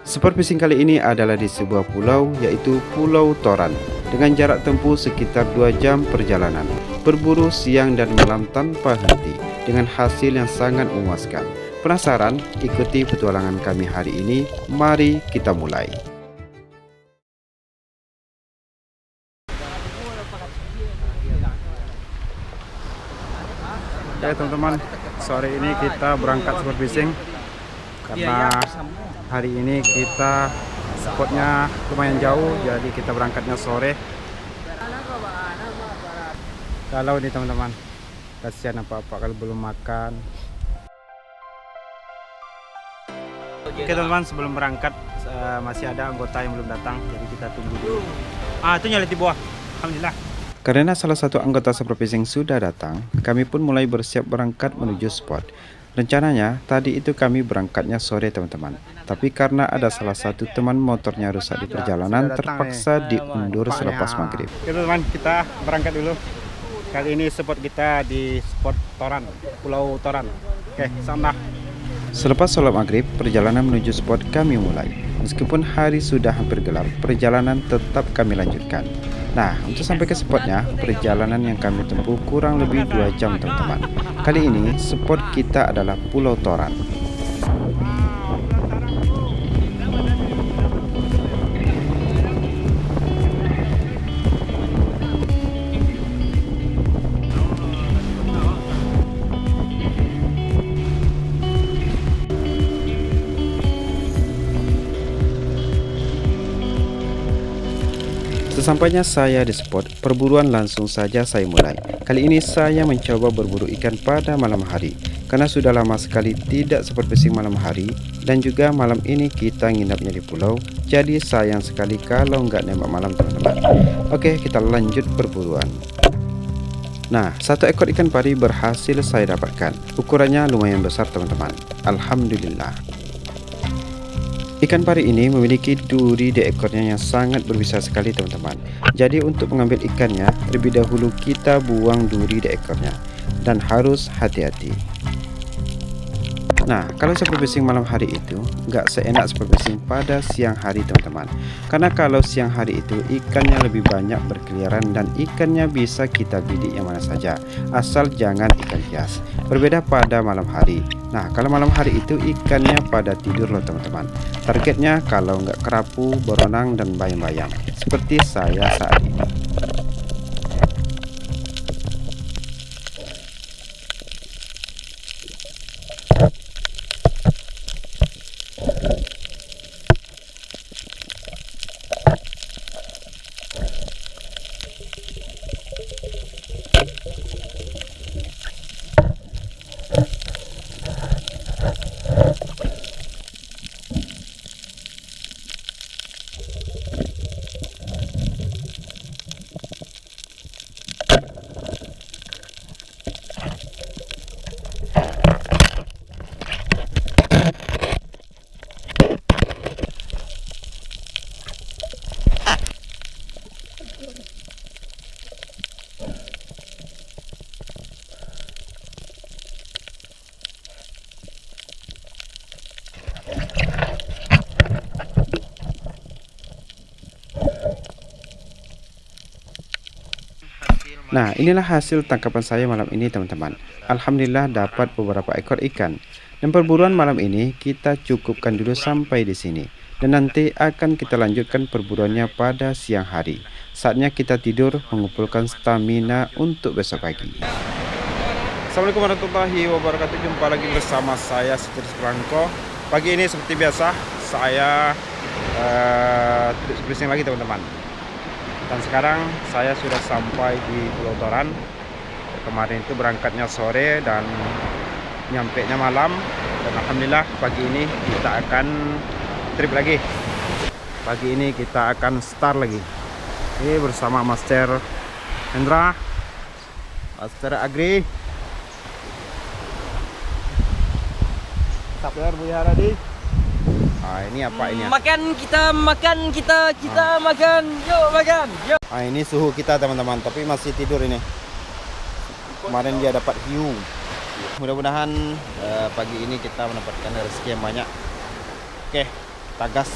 Spot fishing kali ini adalah di sebuah pulau, yaitu Pulau Toran, dengan jarak tempuh sekitar 2 jam perjalanan, berburu siang dan malam tanpa henti, dengan hasil yang sangat memuaskan. Penasaran? Ikuti petualangan kami hari ini. Mari kita mulai. Oke teman-teman, sore ini kita berangkat spot fishing karena hari ini kita spotnya lumayan jauh, jadi kita berangkatnya sore. Kalau nih teman-teman, kasihan apa-apa kalau belum makan. Oke teman-teman, sebelum berangkat masih ada anggota yang belum datang, jadi kita tunggu dulu. Itu nyala di bawah. Alhamdulillah. Karena salah satu anggota spot fishing sudah datang, kami pun mulai bersiap berangkat menuju spot. Rencananya tadi itu kami berangkatnya sore teman-teman, tapi karena ada salah satu teman motornya rusak di perjalanan, terpaksa diundur selepas maghrib. Oke teman-teman, kita berangkat dulu. Kali ini spot kita di spot Toran, Pulau Toran. Oke, sana. Selepas sholat maghrib, perjalanan menuju spot kami mulai. Meskipun hari sudah hampir gelap, perjalanan tetap kami lanjutkan. Nah, untuk sampai ke spotnya, perjalanan yang kami tempuh kurang lebih 2 jam teman-teman. Kali ini, spot kita adalah Pulau Toran. Sesampainya saya di spot, perburuan langsung saja saya mulai. Kali ini saya mencoba berburu ikan pada malam hari, karena sudah lama sekali tidak spot fishing malam hari, dan juga malam ini kita nginapnya di pulau, jadi sayang sekali kalau nggak nembak malam teman-teman. Oke, kita lanjut perburuan. Nah, 1 ekor ikan pari berhasil saya dapatkan. Ukurannya lumayan besar teman-teman. Alhamdulillah. Ikan pari ini memiliki duri di ekornya yang sangat berbisa sekali teman-teman. Jadi untuk mengambil ikannya, terlebih dahulu kita buang duri di ekornya, dan harus hati-hati. Nah, kalau spot fishing malam hari itu nggak seenak spot fishing pada siang hari teman-teman. Karena kalau siang hari itu ikannya lebih banyak berkeliaran dan ikannya bisa kita bidik yang mana saja, asal jangan ikan hias. Berbeda pada malam hari. Nah, kalau malam hari itu ikannya pada tidur loh teman-teman. Targetnya kalau nggak kerapu, beronang, dan bayam-bayam, seperti saya saat ini. Nah, inilah hasil tangkapan saya malam ini teman-teman. Alhamdulillah dapat beberapa ekor ikan. Dan perburuan malam ini kita cukupkan dulu sampai di sini. Dan nanti akan kita lanjutkan perburuannya pada siang hari. Saatnya kita tidur mengumpulkan stamina untuk besok pagi. Assalamualaikum warahmatullahi wabarakatuh. Jumpa lagi bersama saya Siti Sprangko. Pagi ini seperti biasa saya fishing lagi teman-teman. Dan sekarang saya sudah sampai di Pulau Toran. Kemarin itu berangkatnya sore dan nyampenya malam. Dan alhamdulillah pagi ini kita akan trip lagi. Pagi ini kita akan start lagi. Ini bersama Master Hendra, Master Agri, Tapler Bu Haradi. Ini apa ini? Makan kita makan. Yuk makan. Yuk. Ini suhu kita teman-teman, tapi masih tidur ini. Kemarin dia dapat hiu. Mudah-mudahan pagi ini kita mendapatkan rezeki yang banyak. Oke, kita gas.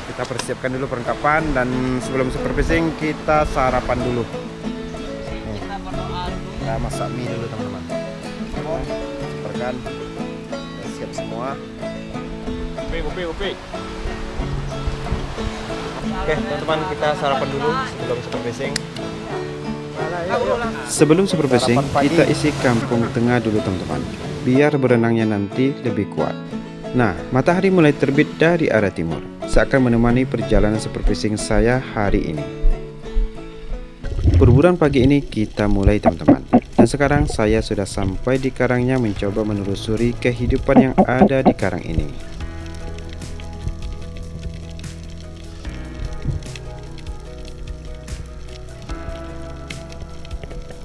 Kita persiapkan dulu perlengkapan dan sebelum super fishing kita sarapan dulu. Kita berdoa dulu. Kita masak mie dulu teman-teman. Seperkan udah siap semua. Kopi. Oke teman-teman, kita sarapan dulu sebelum super fishing. Sebelum super fishing kita isi kampung tengah dulu teman-teman, biar berenangnya nanti lebih kuat. Nah, matahari mulai terbit dari arah timur. Seakan menemani perjalanan super fishing saya hari ini. Perburuan pagi ini kita mulai teman-teman. Dan sekarang saya sudah sampai di karangnya mencoba menelusuri kehidupan yang ada di karang ini.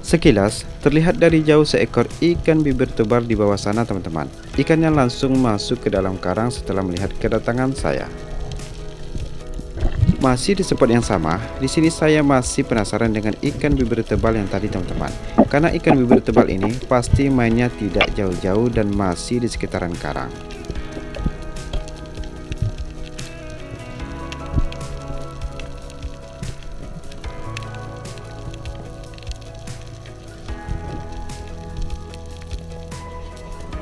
Sekilas, terlihat dari jauh seekor ikan bibir tebal di bawah sana teman-teman. Ikannya langsung masuk ke dalam karang setelah melihat kedatangan saya. Masih di spot yang sama, di sini saya masih penasaran dengan ikan bibir tebal yang tadi teman-teman. Karena ikan bibir tebal ini pasti mainnya tidak jauh-jauh dan masih di sekitaran karang.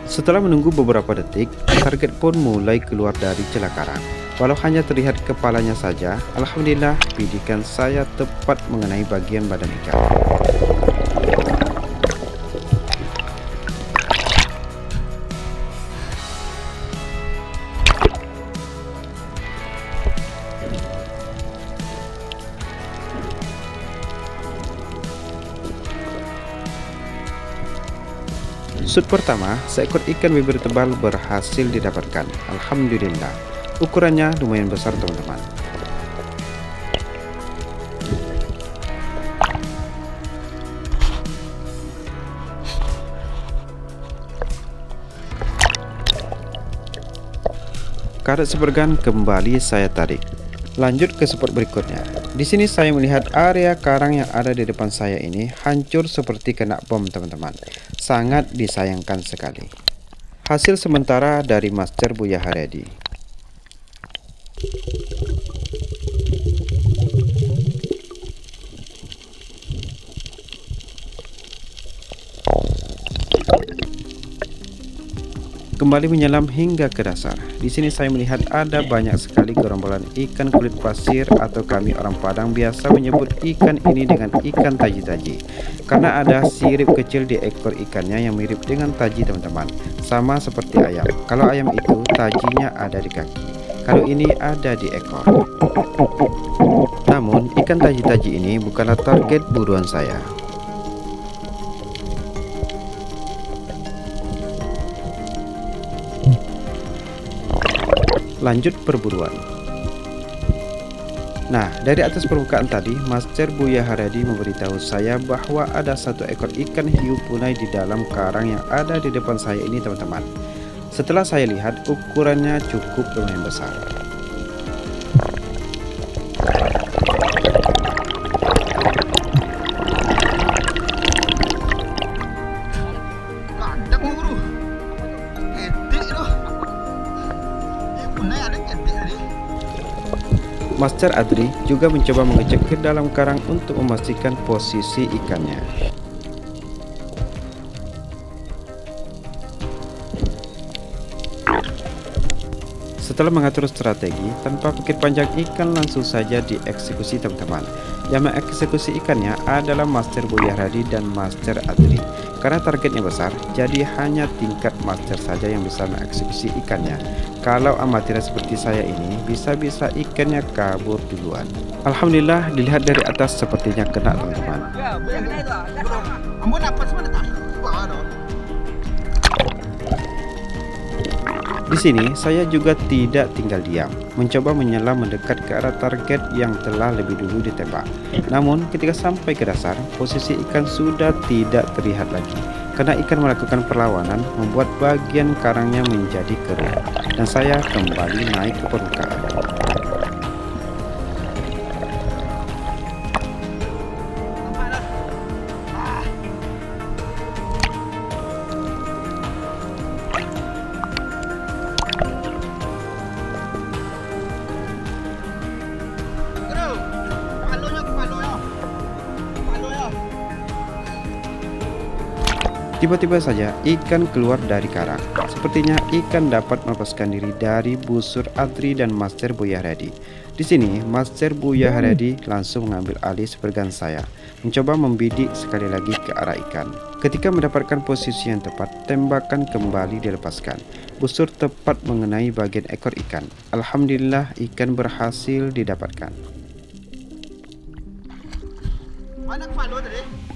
Setelah menunggu beberapa detik, target pun mulai keluar dari celah karang. Walau hanya terlihat kepalanya saja, alhamdulillah bidikan saya tepat mengenai bagian badan ikan. Shoot pertama, seekor ikan bibir tebal berhasil didapatkan. Alhamdulillah, ukurannya lumayan besar teman-teman. Karet sepergan kembali saya tarik. Lanjut ke spot berikutnya. Di sini saya melihat area karang yang ada di depan saya ini hancur seperti kena bom teman-teman. Sangat disayangkan sekali. Hasil sementara dari Master Buya Haryadi. Kembali menyelam hingga ke dasar. Di sini saya melihat ada banyak sekali gerombolan ikan kulit pasir atau kami orang Padang biasa menyebut ikan ini dengan ikan taji-taji. Karena ada sirip kecil di ekor ikannya yang mirip dengan taji teman-teman. Sama seperti ayam. Kalau ayam itu tajinya ada di kaki. Kalau ini ada di ekor. Namun ikan taji-taji ini bukanlah target buruan saya. Lanjut perburuan. Nah, dari atas permukaan tadi, Master Buya Haryadi memberitahu saya bahwa ada satu ekor ikan hiu punai di dalam karang yang ada di depan saya ini teman-teman. Setelah saya lihat, ukurannya cukup lumayan besar. Master Adri juga mencoba mengecek ke dalam karang untuk memastikan posisi ikannya. Setelah mengatur strategi, tanpa pikir panjang ikan langsung saja dieksekusi teman-teman. Yang mengeksekusi ikannya adalah Master Buya Haryadi dan Master Adri. Karena targetnya besar, jadi hanya tingkat master saja yang bisa mengeksekusi ikannya. Kalau amatir seperti saya ini, bisa-bisa ikannya kabur duluan. Alhamdulillah, dilihat dari atas sepertinya kena teman-teman. Di sini saya juga tidak tinggal diam, mencoba menyelam mendekat ke arah target yang telah lebih dulu ditembak. Namun ketika sampai ke dasar, posisi ikan sudah tidak terlihat lagi. Karena ikan melakukan perlawanan, membuat bagian karangnya menjadi kering, dan saya kembali naik ke permukaan. Tiba-tiba saja ikan keluar dari karang. Sepertinya ikan dapat melepaskan diri dari busur Adri dan Master Buya Haryadi. Di sini, Master Buya Haryadi langsung mengambil alih sepergan saya, mencoba membidik sekali lagi ke arah ikan. Ketika mendapatkan posisi yang tepat, tembakan kembali dilepaskan. Busur tepat mengenai bagian ekor ikan. Alhamdulillah, ikan berhasil didapatkan. Mana kepala tadi?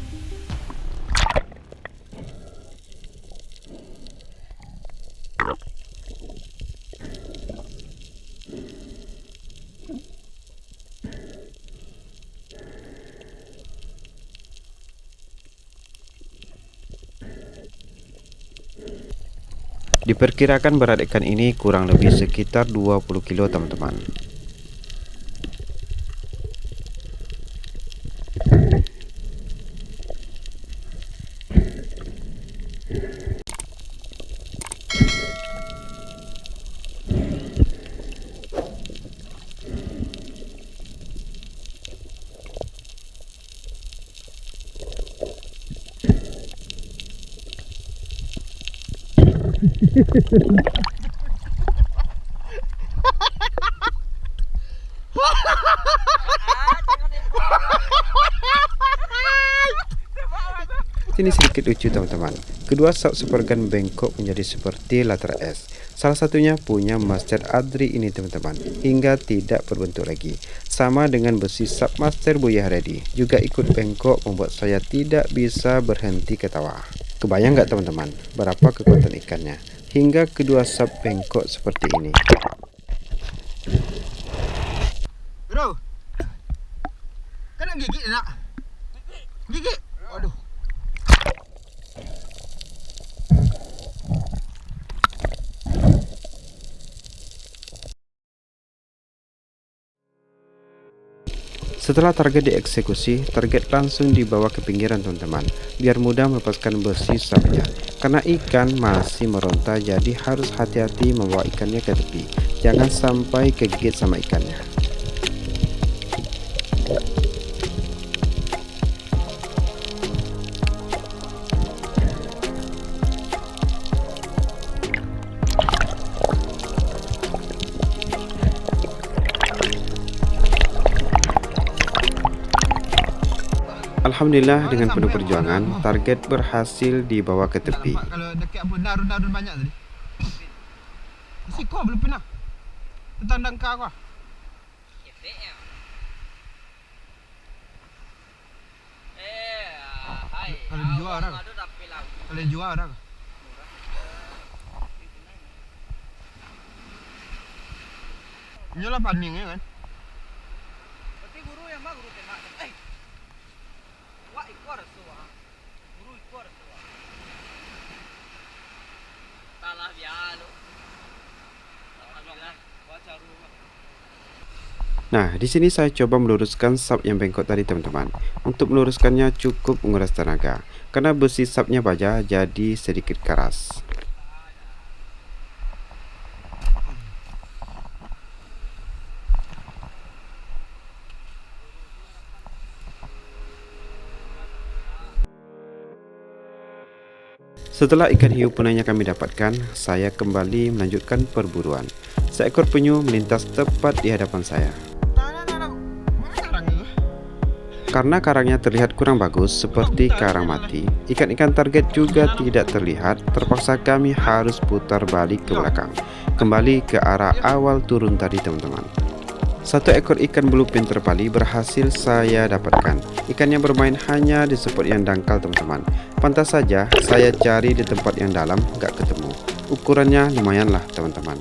Diperkirakan berat ikan ini kurang lebih sekitar 20 kilo teman-teman. Ini sedikit lucu teman-teman. Kedua sub supergun bengkok menjadi seperti latar es. Salah satunya punya Master Adri ini teman-teman, hingga tidak berbentuk lagi. Sama dengan besi sub Master Buya Haryadi, juga ikut bengkok membuat saya tidak bisa berhenti ketawa. Kebayang nggak teman-teman, berapa kekuatan ikannya, hingga kedua sub bengkok seperti ini. Bro, kan nak gigit nak? Gigit? Aduh. Setelah target dieksekusi, target langsung dibawa ke pinggiran teman-teman, biar mudah melepaskan besi subnya. Karena ikan masih meronta, jadi harus hati-hati membawa ikannya ke tepi, jangan sampai kegigit sama ikannya. Alhamdulillah, dengan penuh perjuangan, target berhasil dibawa ke tepi. Kalau dekat apa darun-darun banyak tadi. Si kau belum pernah. Tandang kau kau. Kalau dijual orang. Kalau dijual orang. Nyolah paning ya kan. Tapi guru yang mah guru tembak. Wah, ikor semua. Guru ikor semua. Salah bialo. Alhamdulillah, baca rumah. Nah, di sini saya coba meluruskan sub yang bengkok tadi teman-teman. Untuk meluruskannya cukup menguras tenaga, karena besi subnya baja jadi sedikit keras. Setelah ikan hiu punanya kami dapatkan, saya kembali melanjutkan perburuan. Seekor penyu melintas tepat di hadapan saya. Mana karang itu? Karena karangnya terlihat kurang bagus seperti karang mati, ikan-ikan target juga tidak terlihat, terpaksa kami harus putar balik ke belakang, kembali ke arah awal turun tadi teman-teman. Satu ekor ikan bluefin terpali berhasil saya dapatkan. Ikannya bermain hanya di spot yang dangkal teman-teman. Pantas saja saya cari di tempat yang dalam gak ketemu. Ukurannya lumayan lah teman-teman.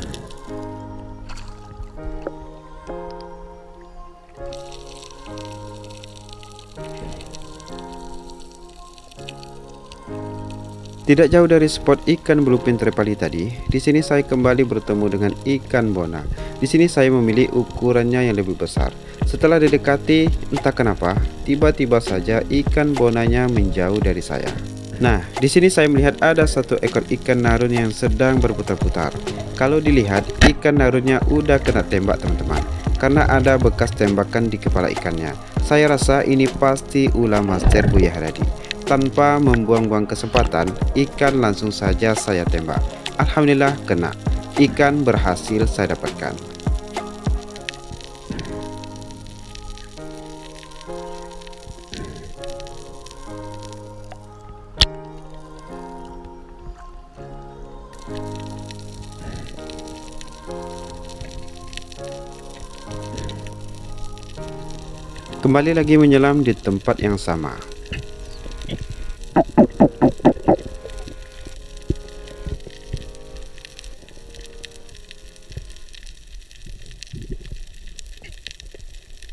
Tidak jauh dari spot ikan bluefin terpali tadi, di sini saya kembali bertemu dengan ikan bona. Di sini saya memilih ukurannya yang lebih besar. Setelah didekati, entah kenapa, tiba-tiba saja ikan bonanya menjauh dari saya. Nah, di sini saya melihat ada satu ekor ikan narun yang sedang berputar-putar. Kalau dilihat, ikan narunnya udah kena tembak teman-teman, karena ada bekas tembakan di kepala ikannya. Saya rasa ini pasti ulah Master Buya Haryadi. tanpa membuang-buang kesempatan, ikan langsung saja saya tembak. Alhamdulillah kena. Ikan berhasil saya dapatkan. Kembali lagi menyelam di tempat yang sama.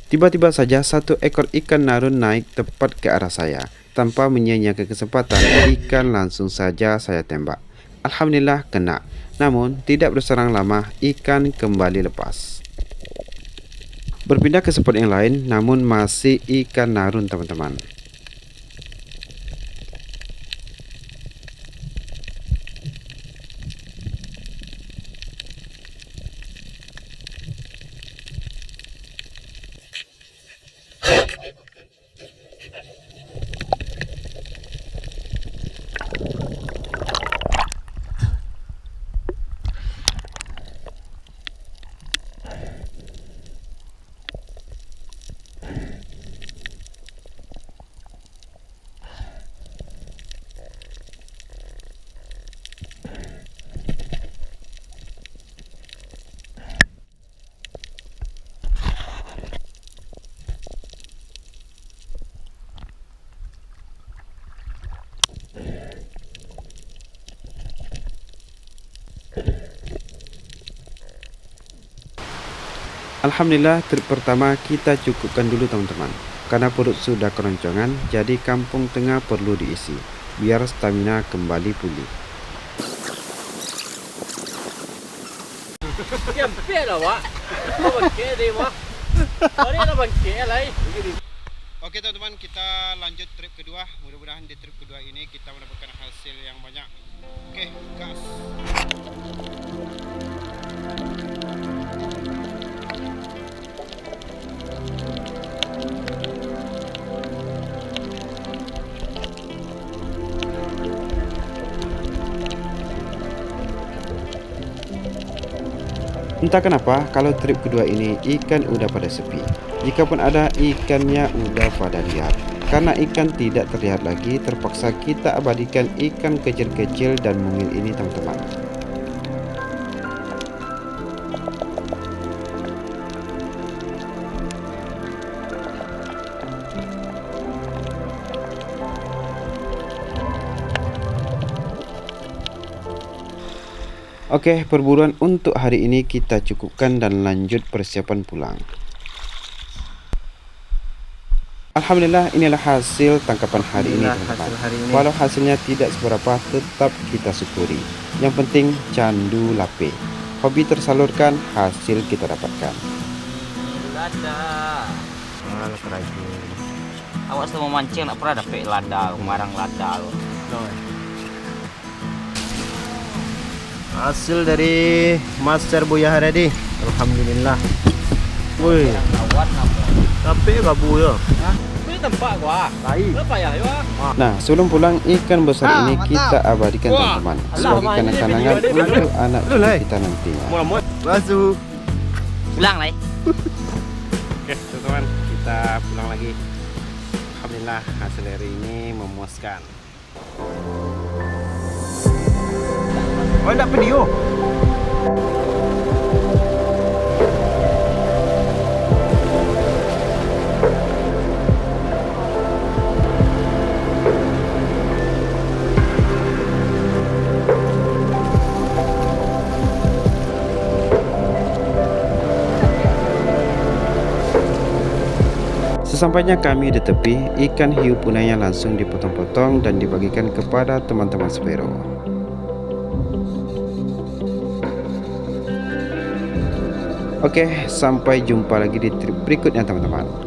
Tiba-tiba saja satu ekor ikan narun naik tepat ke arah saya. Tanpa menyia-nyiakan kesempatan, ikan langsung saja saya tembak. Alhamdulillah kena. Namun tidak berserang lama, ikan kembali lepas. Berpindah ke spot yang lain, namun masih ikan narun teman-teman. Alhamdulillah, trip pertama kita cukupkan dulu teman-teman. Karena perut sudah keroncongan, jadi kampung tengah perlu diisi, biar stamina kembali pulih. Kempet lah, Wak. Kau bangkit deh, Wak. Hari ada bangkit lah. Oke teman-teman, kita lanjut trip kedua. Mudah-mudahan di trip kedua ini kita mendapatkan hasil yang banyak. Oke, gas. Entah kenapa kalau trip kedua ini ikan udah pada sepi. Jikapun ada, ikannya udah pada liar. Karena ikan tidak terlihat lagi, terpaksa kita abadikan ikan kecil-kecil dan mungil ini teman-teman. Oke, perburuan untuk hari ini kita cukupkan dan lanjut persiapan pulang. Alhamdulillah, inilah hasil tangkapan hari ini teman-teman. Walau hasilnya tidak seberapa, tetap kita syukuri. Yang penting candu lape. Hobi tersalurkan, hasil kita dapatkan. Lada. Malah kerajin. Awak semua mancing nak pernah dapat lada, marang lada lo. Hasil dari Master Buya Haradi. Alhamdulillah. Woi, Kawan apa? tapi gabu ya. Ini tempat gua. Baik. Apa ya, Wak? Nah, sebelum pulang, ikan besar ini kita abadikan teman-teman. Sebagai kenang-kenangan untuk anak cucu kita nantinya. Mulut masuk. Pulang lah. Oke teman-teman, kita pulang lagi. Alhamdulillah hasil hari ini memuaskan. Oh, tak video. Sesampainya kami di tepi, ikan hiu punanya langsung dipotong-potong dan dibagikan kepada teman-teman Spero. Oke, sampai jumpa lagi di trip berikutnya teman-teman.